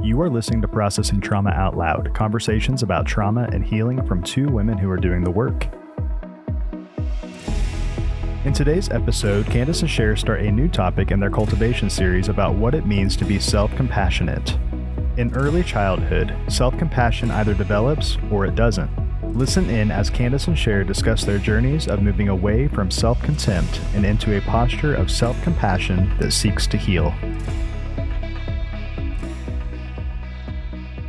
You are listening to Processing Trauma Out Loud, conversations about trauma and healing from two women who are doing the work. In today's episode, Kandace and Sher start a new topic in their cultivation series about what it means to be self-compassionate. In early childhood, self-compassion either develops or it doesn't. Listen in as Kandace and Sher discuss their journeys of moving away from self-contempt and into a posture of self-compassion that seeks to heal.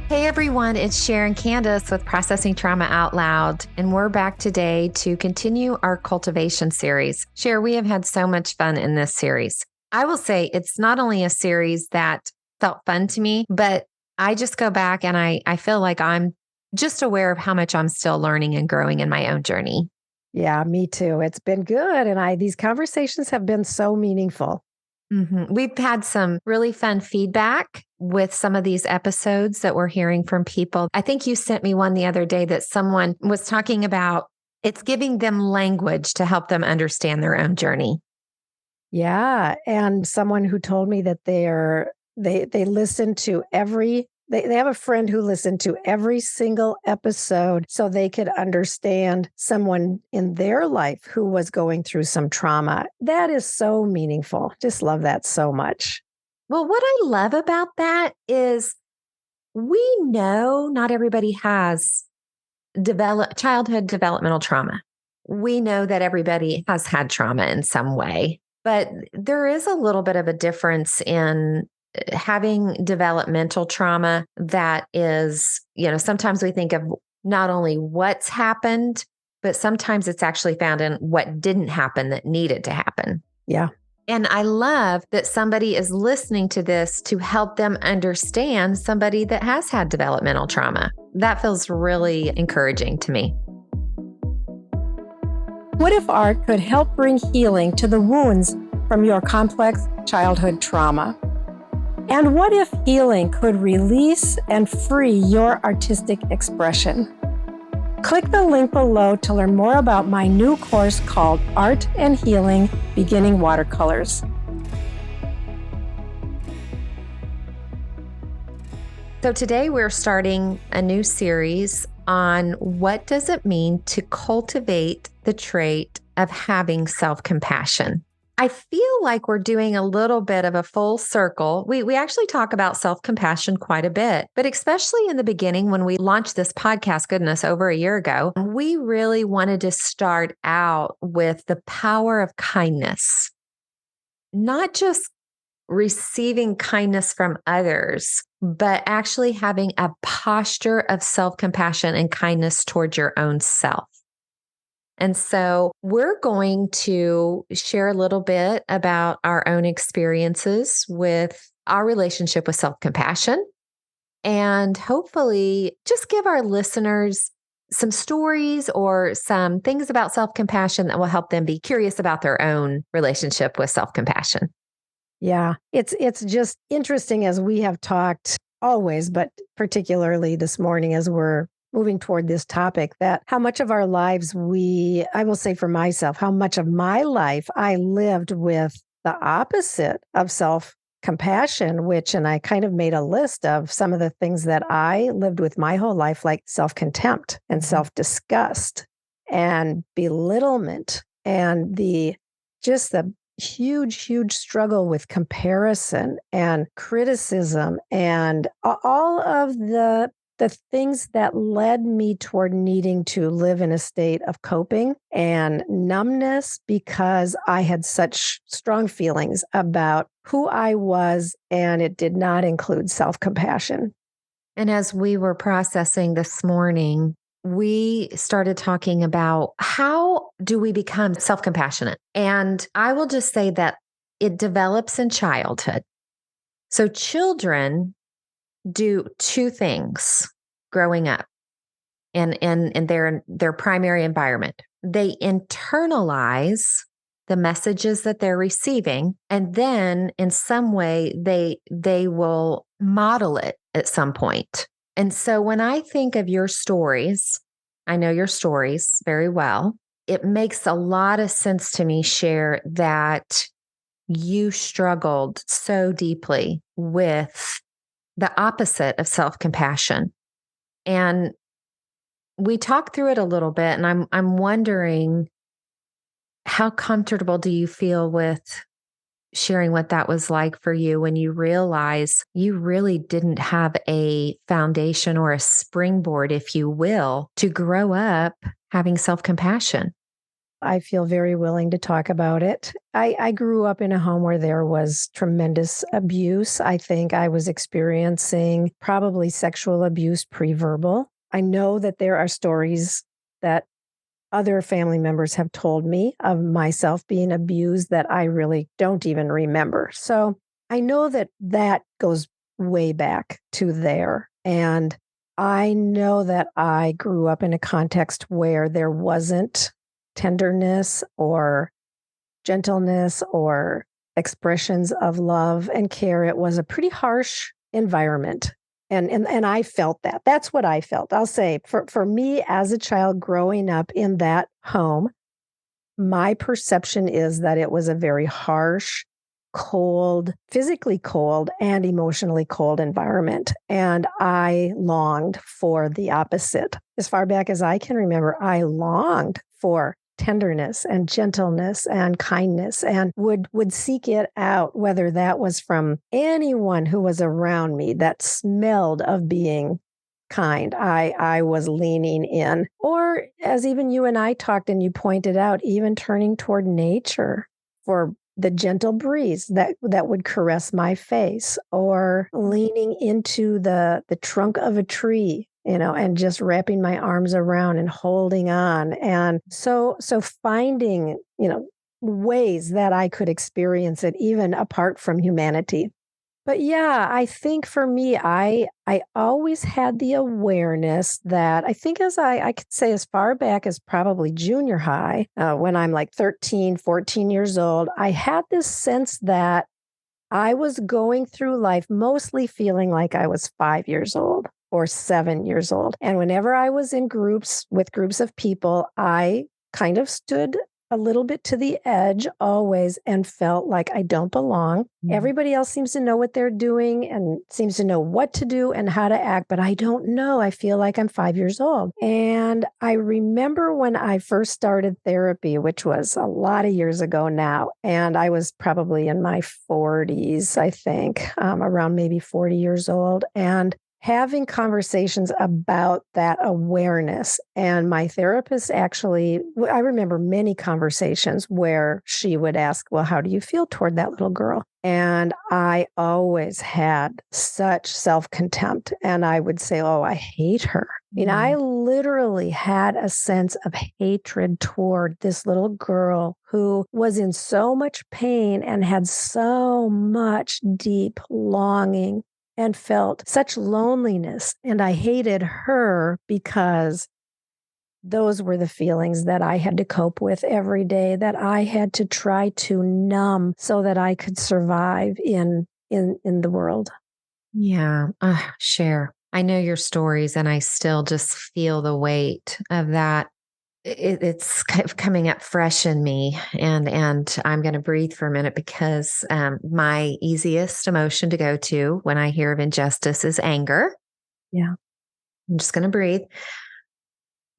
Hey everyone, it's Sher and Kandace with Processing Trauma Out Loud, and we're back today to continue our cultivation series. Sher, we have had so much fun in this series. I will say it's not only a series that felt fun to me, but I just go back and I feel like I'm just aware of how much I'm still learning and growing in my own journey. Yeah, me too. It's been good. And these conversations have been so meaningful. Mm-hmm. We've had some really fun feedback with some of these episodes that we're hearing from people. I think you sent me one the other day that someone was talking about it's giving them language to help them understand their own journey. Yeah. And someone who told me that they listen to they have a friend who listened to every single episode so they could understand someone in their life who was going through some trauma. That is so meaningful. Just love that so much. Well, what I love about that is we know not everybody has childhood developmental trauma. We know that everybody has had trauma in some way, but there is a little bit of a difference in having developmental trauma that is, sometimes we think of not only what's happened, but sometimes it's actually found in what didn't happen that needed to happen. Yeah. And I love that somebody is listening to this to help them understand somebody that has had developmental trauma. That feels really encouraging to me. What if art could help bring healing to the wounds from your complex childhood trauma? And what if healing could release and free your artistic expression? Click the link below to learn more about my new course called Art and Healing Beginning Watercolors. So today we're starting a new series on what does it mean to cultivate the trait of having self-compassion. I feel like we're doing a little bit of a full circle. We actually talk about self-compassion quite a bit, but especially in the beginning when we launched this podcast, goodness, over a year ago, we really wanted to start out with the power of kindness, not just receiving kindness from others, but actually having a posture of self-compassion and kindness towards your own self. And so we're going to share a little bit about our own experiences with our relationship with self-compassion and hopefully just give our listeners some stories or some things about self-compassion that will help them be curious about their own relationship with self-compassion. Yeah, it's just interesting as we have talked always, but particularly this morning as we're moving toward this topic, that how much of our lives I will say for myself, how much of my life I lived with the opposite of self-compassion, and I kind of made a list of some of the things that I lived with my whole life, like self-contempt and self-disgust and belittlement and the huge, huge struggle with comparison and criticism and all of the things that led me toward needing to live in a state of coping and numbness because I had such strong feelings about who I was, and it did not include self-compassion. And as we were processing this morning, we started talking about how do we become self-compassionate? And I will just say that it develops in childhood. So children do two things growing up in their primary environment. They internalize the messages that they're receiving, and then in some way they will model it at some point. And so when I think of your stories, I know your stories very well. It makes a lot of sense to me, Sher, that you struggled so deeply with the opposite of self-compassion. And we talked through it a little bit, and I'm wondering, how comfortable do you feel with sharing what that was like for you when you realize you really didn't have a foundation or a springboard, if you will, to grow up having self-compassion? I feel very willing to talk about it. I grew up in a home where there was tremendous abuse. I think I was experiencing probably sexual abuse pre-verbal. I know that there are stories that other family members have told me of myself being abused that I really don't even remember. So I know that that goes way back to there. And I know that I grew up in a context where there wasn't tenderness or gentleness or expressions of love and care. It was a pretty harsh environment. And I felt that. That's what I felt. I'll say for me as a child growing up in that home, my perception is that it was a very harsh, cold, physically cold, and emotionally cold environment. And I longed for the opposite. As far back as I can remember, I longed for tenderness and gentleness and kindness, and would seek it out, whether that was from anyone who was around me that smelled of being kind. I was leaning in, or as even you and I talked and you pointed out, even turning toward nature for the gentle breeze that would caress my face, or leaning into the trunk of a tree, and just wrapping my arms around and holding on. And so finding, ways that I could experience it even apart from humanity. But yeah, I think for me, I always had the awareness that I think as I could say as far back as probably junior high, when I'm like 13, 14 years old, I had this sense that I was going through life mostly feeling like I was 5 years old or 7 years old. And whenever I was in groups with groups of people, I kind of stood a little bit to the edge always and felt like I don't belong. Everybody else seems to know what they're doing and seems to know what to do and how to act, but I don't know. I feel like I'm 5 years old. And I remember when I first started therapy, which was a lot of years ago now, and I was probably in my 40s, I think, around maybe 40 years old. And having conversations about that awareness. And my therapist actually, I remember many conversations where she would ask, well, how do you feel toward that little girl? And I always had such self-contempt. And I would say, oh, I hate her. I literally had a sense of hatred toward this little girl who was in so much pain and had so much deep longing and felt such loneliness. And I hated her because those were the feelings that I had to cope with every day, that I had to try to numb so that I could survive in the world. Yeah. Share. I know your stories, and I still just feel the weight of that. It's kind of coming up fresh in me, and I'm going to breathe for a minute because my easiest emotion to go to when I hear of injustice is anger. Yeah. I'm just going to breathe.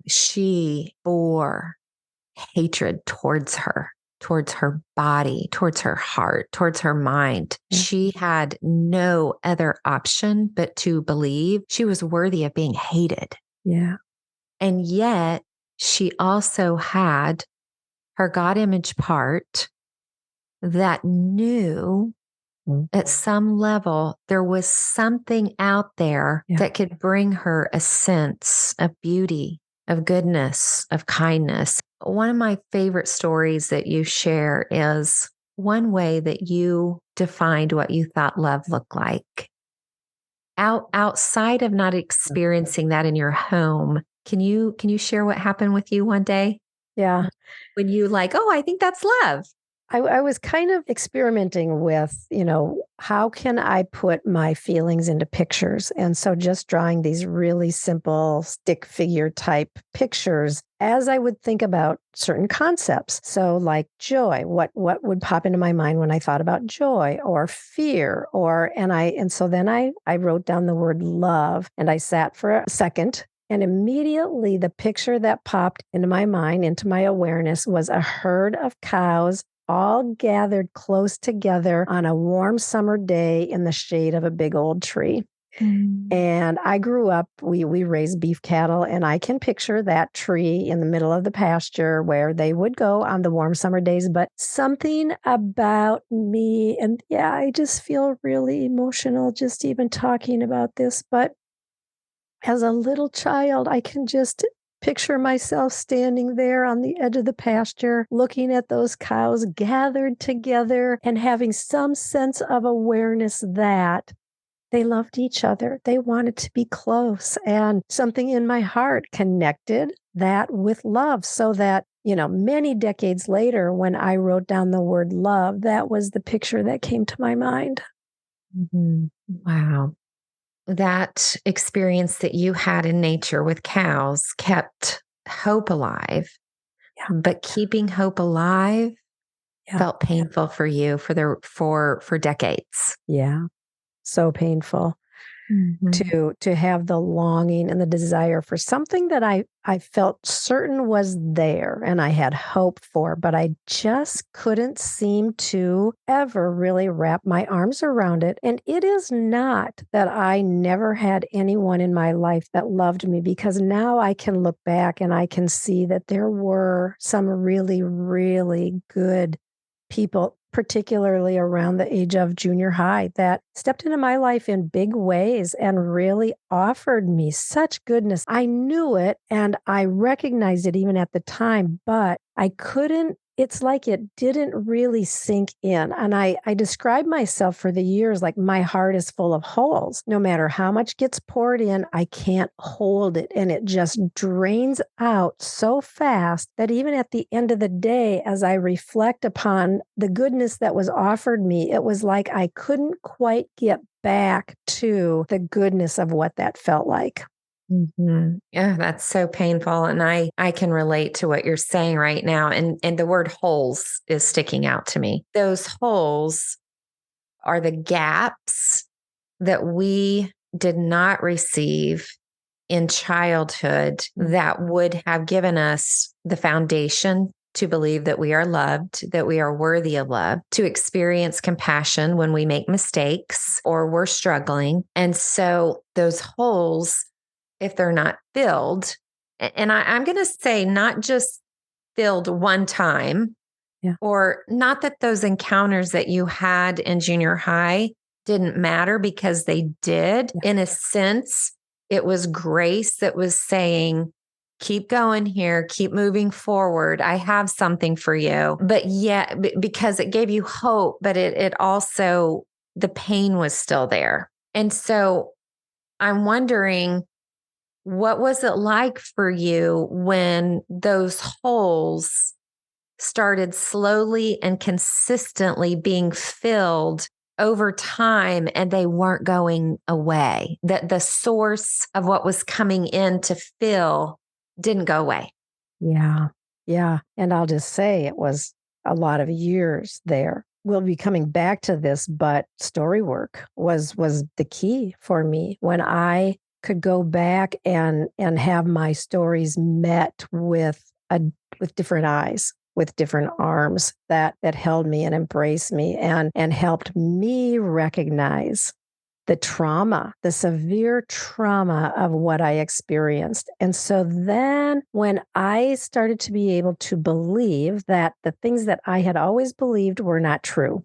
She bore hatred towards her body, towards her heart, towards her mind. She had no other option but to believe she was worthy of being hated. Yeah. And yet she also had her God image part that knew at some level there was something out there that could bring her a sense of beauty, of goodness, of kindness. One of my favorite stories that you share is one way that you defined what you thought love looked like. Outside of not experiencing that in your home, can you share what happened with you one day? Yeah. When you like, oh, I think that's love. I was kind of experimenting with, how can I put my feelings into pictures? And so just drawing these really simple stick figure type pictures as I would think about certain concepts. So like joy, what would pop into my mind when I thought about joy or fear and so then I wrote down the word love and I sat for a second. And immediately the picture that popped into my mind, into my awareness, was a herd of cows all gathered close together on a warm summer day in the shade of a big old tree. And I grew up, we raised beef cattle, and I can picture that tree in the middle of the pasture where they would go on the warm summer days. But something about me, and yeah, I just feel really emotional just even talking about this. But as a little child, I can just picture myself standing there on the edge of the pasture, looking at those cows gathered together and having some sense of awareness that they loved each other. They wanted to be close. And something in my heart connected that with love so that, many decades later, when I wrote down the word love, that was the picture that came to my mind. Mm-hmm. Wow. That experience that you had in nature with cows kept hope alive, Yeah. but keeping hope alive felt painful for you for decades. Yeah. So painful. To have the longing and the desire for something that I felt certain was there and I had hope for, but I just couldn't seem to ever really wrap my arms around it. And it is not that I never had anyone in my life that loved me, because now I can look back and I can see that there were some really, really good people, particularly around the age of junior high, that stepped into my life in big ways and really offered me such goodness. I knew it and I recognized it even at the time, but I couldn't. It's like it didn't really sink in. And I described myself for the years like my heart is full of holes. No matter how much gets poured in, I can't hold it. And it just drains out so fast that even at the end of the day, as I reflect upon the goodness that was offered me, it was like I couldn't quite get back to the goodness of what that felt like. Mm-hmm. Yeah, that's so painful. And I can relate to what you're saying right now. And the word holes is sticking out to me. Those holes are the gaps that we did not receive in childhood that would have given us the foundation to believe that we are loved, that we are worthy of love, to experience compassion when we make mistakes or we're struggling. And so those holes, if they're not filled, and I'm going to say not just filled one time, or not that those encounters that you had in junior high didn't matter, because they did. In a sense, it was grace that was saying, keep going here, keep moving forward. I have something for you. But yeah, because it gave you hope, but it also, the pain was still there. And so I'm wondering, what was it like for you when those holes started slowly and consistently being filled over time and they weren't going away? That the source of what was coming in to fill didn't go away. Yeah. Yeah. And I'll just say it was a lot of years there. We'll be coming back to this, but story work was the key for me. When I could go back and have my stories met with different eyes, with different arms that held me and embraced me and helped me recognize the trauma, the severe trauma of what I experienced. And so then when I started to be able to believe that the things that I had always believed were not true,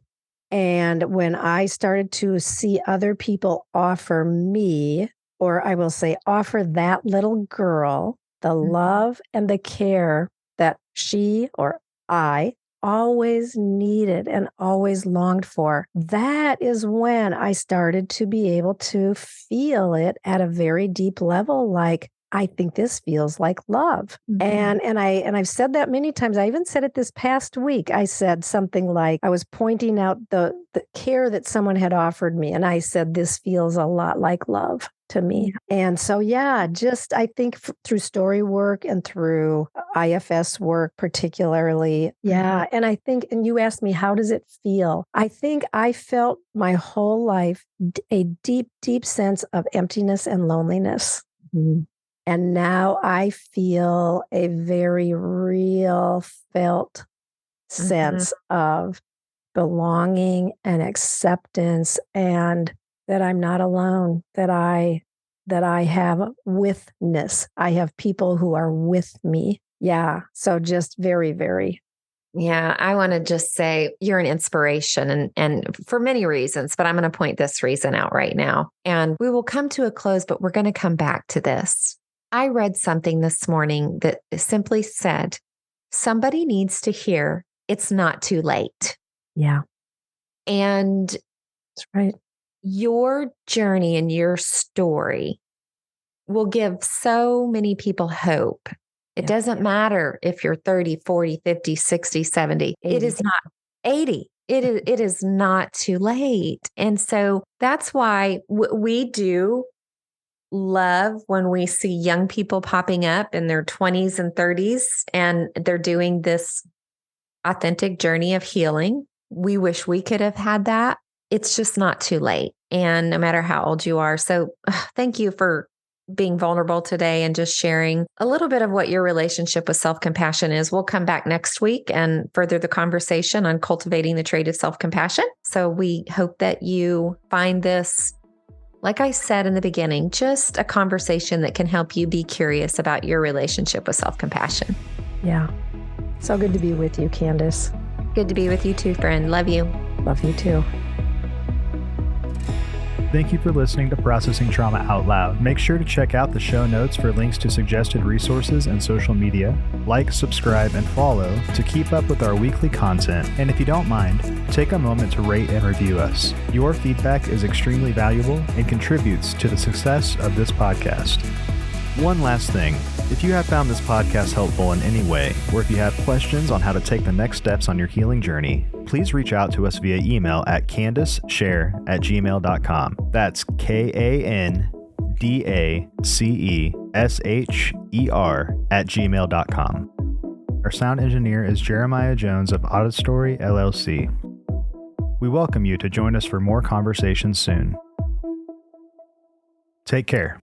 and when I started to see other people offer me, or I will say, offer that little girl the love and the care that she or I always needed and always longed for, that is when I started to be able to feel it at a very deep level. Like, I think this feels like love. And I've said that many times. I even said it this past week. I said something like, I was pointing out the care that someone had offered me. And I said, this feels a lot like love to me. And so, just I think through story work and through IFS work, particularly. And I think, and you asked me, how does it feel? I think I felt my whole life a deep, deep sense of emptiness and loneliness. And now I feel a very real felt sense of belonging and acceptance, and that I'm not alone, that I have withness. I have people who are with me. Yeah. So just very, very. Yeah, I want to just say you're an inspiration and for many reasons, but I'm going to point this reason out right now. And we will come to a close, but we're going to come back to this. I read something this morning that simply said, somebody needs to hear it's not too late. Yeah. And that's right. Your journey and your story will give so many people hope. It doesn't matter if you're 30, 40, 50, 60, 70. 80. It is not 80. It is not too late. And so that's why we do love when we see young people popping up in their 20s and 30s and they're doing this authentic journey of healing. We wish we could have had that. It's just not too late. And no matter how old you are. So thank you for being vulnerable today and just sharing a little bit of what your relationship with self-compassion is. We'll come back next week and further the conversation on cultivating the trait of self-compassion. So we hope that you find this, like I said in the beginning, just a conversation that can help you be curious about your relationship with self-compassion. Yeah. So good to be with you, Kandace. Good to be with you too, friend. Love you. Love you too. Thank you for listening to Processing Trauma Out Loud. Make sure to check out the show notes for links to suggested resources and social media. Like, subscribe, and follow to keep up with our weekly content. And if you don't mind, take a moment to rate and review us. Your feedback is extremely valuable and contributes to the success of this podcast. One last thing. If you have found this podcast helpful in any way, or if you have questions on how to take the next steps on your healing journey, please reach out to us via email at KandaceSher@gmail.com. That's KandaceSher@gmail.com. Our sound engineer is Jeremiah Jones of Auditory LLC. We welcome you to join us for more conversations soon. Take care.